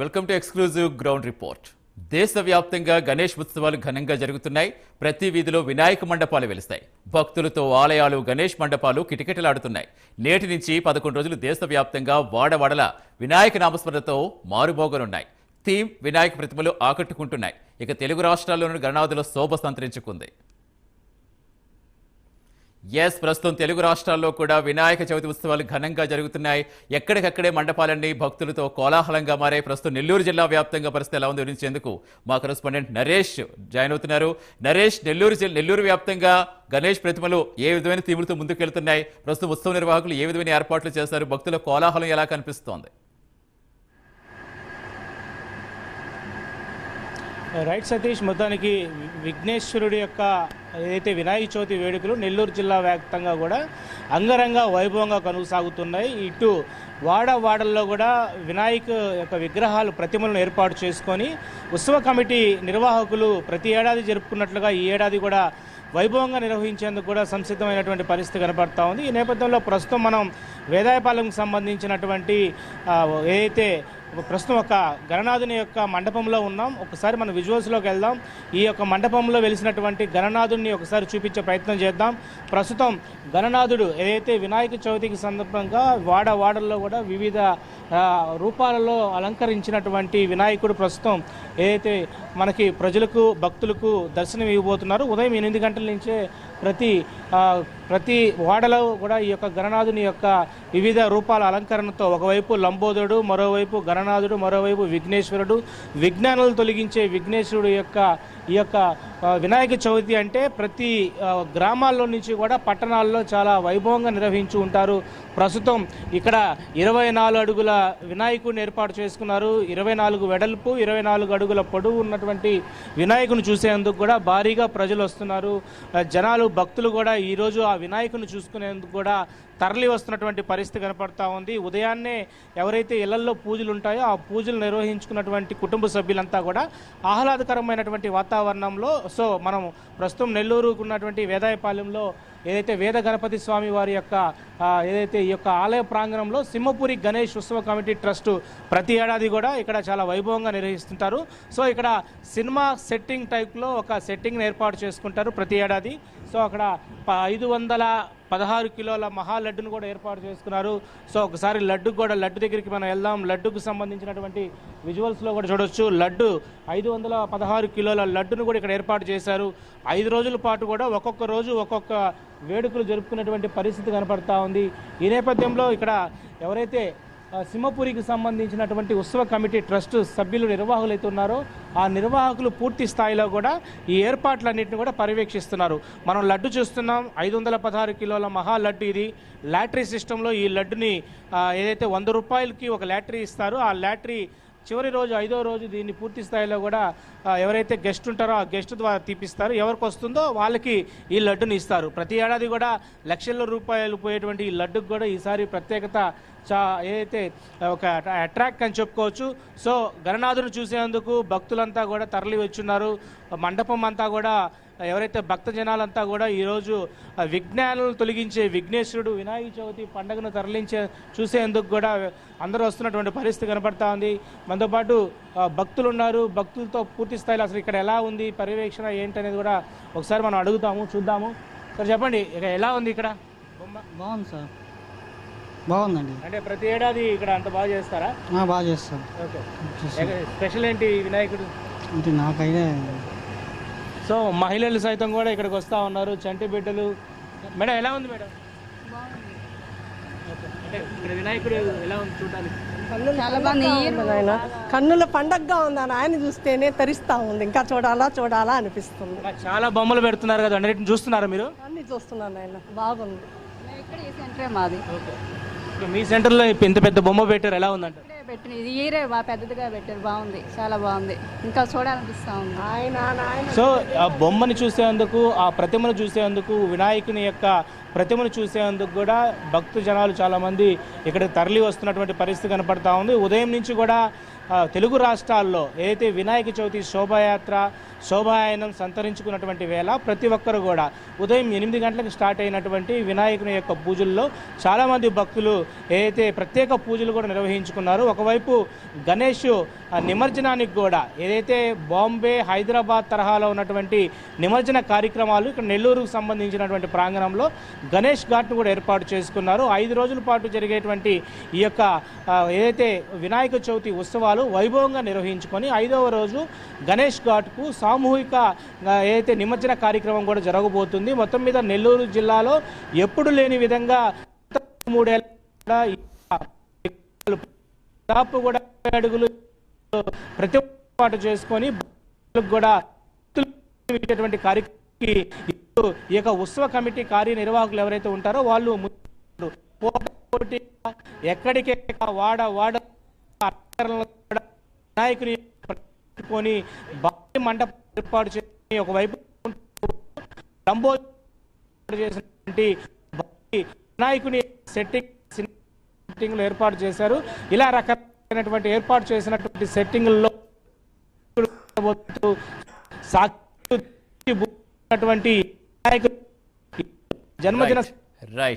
Welcome to exclusive ground report. దేశవ్యాప్తంగా గణేష్ ఉత్సవాలు ఘనంగా జరుగుతున్నాయి. ప్రతి వీధిలో వినాయక మండపాలు వెలుస్తాయి. భక్తులతో ఆలయాలు, గణేష్ మండపాలు కిటకిటలాడుతున్నాయి. నేటి నుంచి 11 రోజులు దేశవ్యాప్తంగా వాడవాడల వినాయక నామస్మరణతో మారుమోగనున్నాయి. థీమ్ వినాయక ప్రతిమలు ఆకట్టుకుంటున్నాయి. ఇక తెలుగు రాష్ట్రాల్లోని గణనాథుల శోభ సంతరించుకుంది. ప్రస్తుతం తెలుగు రాష్ట్రాల్లో కూడా వినాయక చవితి ఉత్సవాలు ఘనంగా జరుగుతున్నాయి. ఎక్కడికక్కడే మండపాలన్నీ భక్తులతో కోలాహలంగా మారాయి. ప్రస్తుతం నెల్లూరు జిల్లా వ్యాప్తంగా పరిస్థితి ఎలా ఉంది వివరించేందుకు మా కరెస్పాండెంట్ నరేష్ జాయిన్ అవుతున్నారు. నరేష్, నెల్లూరు వ్యాప్తంగా గణేష్ ప్రతిమలు ఏ విధమైన థీములతో ముందుకెళ్తున్నాయి? ప్రస్తుతం ఉత్సవ నిర్వాహకులు ఏ విధమైన ఏర్పాట్లు చేశారు? భక్తుల కోలాహలం ఎలా కనిపిస్తోంది? రైట్ సతీష్, మొత్తానికి విఘ్నేశ్వరుడి యొక్క ఏదైతే వినాయక చవితి వేడుకలు నెల్లూరు జిల్లా వ్యాప్తంగా కూడా అంగరంగ వైభవంగా కొనసాగుతున్నాయి. ఇటు వాడల్లో కూడా వినాయక యొక్క విగ్రహాలు, ప్రతిమలను ఏర్పాటు చేసుకొని ఉత్సవ కమిటీ నిర్వాహకులు ప్రతి ఏడాది జరుపుకున్నట్లుగా ఈ ఏడాది కూడా వైభవంగా నిర్వహించేందుకు కూడా సంసిద్ధమైనటువంటి పరిస్థితి కనపడతా ఉంది. ఈ నేపథ్యంలో ప్రస్తుతం మనం వేదాయపాలెంకు సంబంధించినటువంటి ఏదైతే ప్రస్తుతం ఒక గణనాథుని యొక్క మండపంలో ఉన్నాం. ఒకసారి మనం విజువల్స్లోకి వెళ్దాం. ఈ యొక్క మండపంలో వెలిసినటువంటి గణనాథుడిని ఒకసారి చూపించే ప్రయత్నం చేద్దాం. ప్రస్తుతం గణనాథుడు ఏదైతే వినాయక చవితికి సందర్భంగా వాడల్లో కూడా వివిధ రూపాలలో అలంకరించినటువంటి వినాయకుడు ప్రస్తుతం ఏదైతే మనకి ప్రజలకు, భక్తులకు దర్శనం ఇవ్వబోతున్నారు. ఉదయం 8 గంటల నుంచే ప్రతి వాడలో కూడా ఈ యొక్క గణనాథుని యొక్క వివిధ రూపాల అలంకరణతో ఒకవైపు లంబోదరుడు, మరోవైపు గణనాథుడు, మరోవైపు విఘ్నేశ్వరుడు, విఘ్నాలను తొలగించే విఘ్నేశ్వరుడు ఈ యొక్క వినాయక చవితి అంటే ప్రతి గ్రామాల్లో నుంచి కూడా పట్టణాల్లో చాలా వైభవంగా నిర్వహించి ఉంటారు. ప్రస్తుతం ఇక్కడ 24 అడుగుల వినాయకుడిని ఏర్పాటు చేసుకున్నారు. 24 వెడల్పు, 24 అడుగుల పొడవు ఉన్నటువంటి వినాయకుని చూసేందుకు కూడా భారీగా ప్రజలు వస్తున్నారు. జనాలు, భక్తులు కూడా ఈరోజు ఆ వినాయకుని చూసుకునేందుకు కూడా తరలి వస్తున్నటువంటి పరిస్థితి కనపడతా ఉంది. ఉదయాన్నే ఎవరైతే ఇళ్లలో పూజలు ఉంటాయో ఆ పూజలు నిర్వహించుకున్నటువంటి కుటుంబ సభ్యులంతా కూడా ఆహ్లాదకరమైనటువంటి వాతావరణంలో మనం ప్రస్తుతం నెల్లూరుకు ఉన్నటువంటి వేదాయపాలెంలో ఏదైతే వేద గణపతి స్వామి వారి యొక్క ఏదైతే ఈ యొక్క ఆలయ ప్రాంగణంలో సింహపురి గణేష్ ఉత్సవ కమిటీ ట్రస్ట్ ప్రతి ఏడాది కూడా ఇక్కడ చాలా వైభవంగా నిర్వహిస్తుంటారు. ఇక్కడ సినిమా సెట్టింగ్ టైప్లో ఒక సెట్టింగ్ని ఏర్పాటు చేసుకుంటారు ప్రతి ఏడాది. అక్కడ 516 కిలోల మహాలడ్డును కూడా ఏర్పాటు చేసుకున్నారు. ఒకసారి లడ్డు దగ్గరికి మనం వెళ్దాం. లడ్డుకు సంబంధించినటువంటి విజువల్స్లో కూడా చూడొచ్చు. లడ్డు 516 కిలోల లడ్డును కూడా ఇక్కడ ఏర్పాటు చేశారు. 5 రోజుల పాటు కూడా ఒక్కొక్క రోజు ఒక్కొక్క వేడుకలు జరుపుకునేటువంటి పరిస్థితి కనపడతా ఉంది. ఈ నేపథ్యంలో ఇక్కడ ఎవరైతే సింహపురికి సంబంధించినటువంటి ఉత్సవ కమిటీ ట్రస్ట్ సభ్యులు, నిర్వాహకులు అయితే ఉన్నారో ఆ నిర్వాహకులు పూర్తి స్థాయిలో కూడా ఈ ఏర్పాట్లన్నింటినీ కూడా పర్యవేక్షిస్తున్నారు. మనం లడ్డు చూస్తున్నాం. 516 కిలోల మహా లడ్డు ఇది. లాటరీ సిస్టంలో ఈ లడ్డుని ఏదైతే 100 రూపాయలకి ఒక లాటరీ ఇస్తారో ఆ లాటరీ చివరి రోజు, 5వ రోజు దీన్ని పూర్తి స్థాయిలో కూడా ఎవరైతే గెస్ట్ ఉంటారో ఆ గెస్ట్ ద్వారా తీపిస్తారు. ఎవరికి వస్తుందో వాళ్ళకి ఈ లడ్డుని ఇస్తారు. ప్రతి ఏడాది కూడా లక్షల రూపాయలు పోయేటువంటి ఈ లడ్డుకు కూడా ఈసారి ప్రత్యేకత ఏదైతే ఒక అట్రాక్ట్ అని చెప్పుకోవచ్చు. గణనాథుని చూసేందుకు భక్తులంతా కూడా తరలి వచ్చున్నారు. మండపం అంతా కూడా ఎవరైతే భక్త జనాలంతా కూడా ఈరోజు విఘ్నాలను తొలగించే విఘ్నేశ్వరుడు వినాయక చవితి పండుగను చూసేందుకు కూడా అందరూ వస్తున్నటువంటి పరిస్థితి కనపడతా ఉంది. మనతో పాటు భక్తులు ఉన్నారు. భక్తులతో పూర్తి స్థాయిలో అసలు ఇక్కడ ఎలా ఉంది, పర్యవేక్షణ ఏంటనేది కూడా ఒకసారి మనం అడుగుతాము, చూద్దాము. సార్ చెప్పండి, ఎలా ఉంది ఇక్కడ బొమ్మ? బాగుంది సార్, బాగుందండి. అంటే ప్రతి ఏడాది ఇక్కడ అంత బాగా చేస్తారా? బాగా చేస్తాం. ఓకే, స్పెషల్ ఏంటి వినాయకుడు అంటే నాకైతే? మహిళలు సైతం కూడా ఇక్కడికి వస్తూ ఉన్నారు, చంటి బిడ్డలు. మేడం, ఎలా ఉంది మేడం? అంటే ఇక్కడ వినాయకుడు ఎలా ఉంది చూడడానికి? కన్నుల పండగగా ఉంది. ఆయన చూస్తేనే తరిస్తా ఉంది. ఇంకా చూడాలా అనిపిస్తుంది. చాలా బొమ్మలు పెడుతున్నారు కదా, అన్నిటిని చూస్తున్నారా మీరు? అన్ని చూస్తున్నాను ఆయన, బాగుంది. మాది మీ సెంటర్లో ఇంత పెద్ద బొమ్మ పెట్టారు, ఎలా ఉందంట? పెట్టినది ఈరే పెద్దదిగా పెట్టారు, బాగుంది, చాలా బాగుంది. ఇంకా చూడాలనిపిస్తా ఉంది. ఆ బొమ్మని చూసేందుకు, ఆ ప్రతిమను చూసేందుకు, వినాయకుని యొక్క ప్రతిమను చూసేందుకు కూడా భక్తు జనాలు చాలామంది ఇక్కడ తరలి వస్తున్నటువంటి పరిస్థితి కనపడతా ఉంది. ఉదయం నుంచి కూడా తెలుగు రాష్ట్రాల్లో ఏదైతే వినాయక చవితి శోభాయానం సంతరించుకున్నటువంటి వేళ ప్రతి ఒక్కరు కూడా ఉదయం 8 గంటలకు స్టార్ట్ అయినటువంటి వినాయకుని యొక్క పూజల్లో చాలామంది భక్తులు ఏదైతే ప్రత్యేక పూజలు కూడా నిర్వహించుకున్నారు. ఒకవైపు గణేష్ నిమజ్జనానికి కూడా ఏదైతే బాంబే హైదరాబాద్ తరహాలో ఉన్నటువంటి నిమజ్జన కార్యక్రమాలు ఇక్కడ నెల్లూరుకు సంబంధించినటువంటి ప్రాంగణంలో గణేష్ ఘాట్ను కూడా ఏర్పాటు చేసుకున్నారు. 5 రోజుల పాటు జరిగేటువంటి ఈ యొక్క ఏదైతే వినాయక చవితి ఉత్సవాలు వైభవంగా నిర్వహించుకొని 5వ రోజు గణేష్ ఘాట్కు సామూహిక ఏదైతే నిమజ్జన కార్యక్రమం కూడా జరగబోతుంది. మొత్తం మీద నెల్లూరు జిల్లాలో ఎప్పుడు లేని విధంగా 3 ఏళ్ళ దాదాపు కూడా 20 అడుగులు ప్రతి పాటు చేసుకొని కూడా కార్యక్రమానికి ఈ యొక్క ఉత్సవ కమిటీ కార్యనిర్వాహకులు ఎవరైతే ఉంటారో వాళ్ళు ఎక్కడికే వాడ వినాయకుని పెట్టుకొని భారీ మండపం ఏర్పాటు చేసి ఒకవైపు చేసినటువంటి వినాయకుని సెట్టింగ్లు ఏర్పాటు చేశారు. ఇలా రకమైనటువంటి ఏర్పాటు చేసినటువంటి సెట్టింగ్లలో సాక్షి వినాయకుని జన్మదిన రైట్.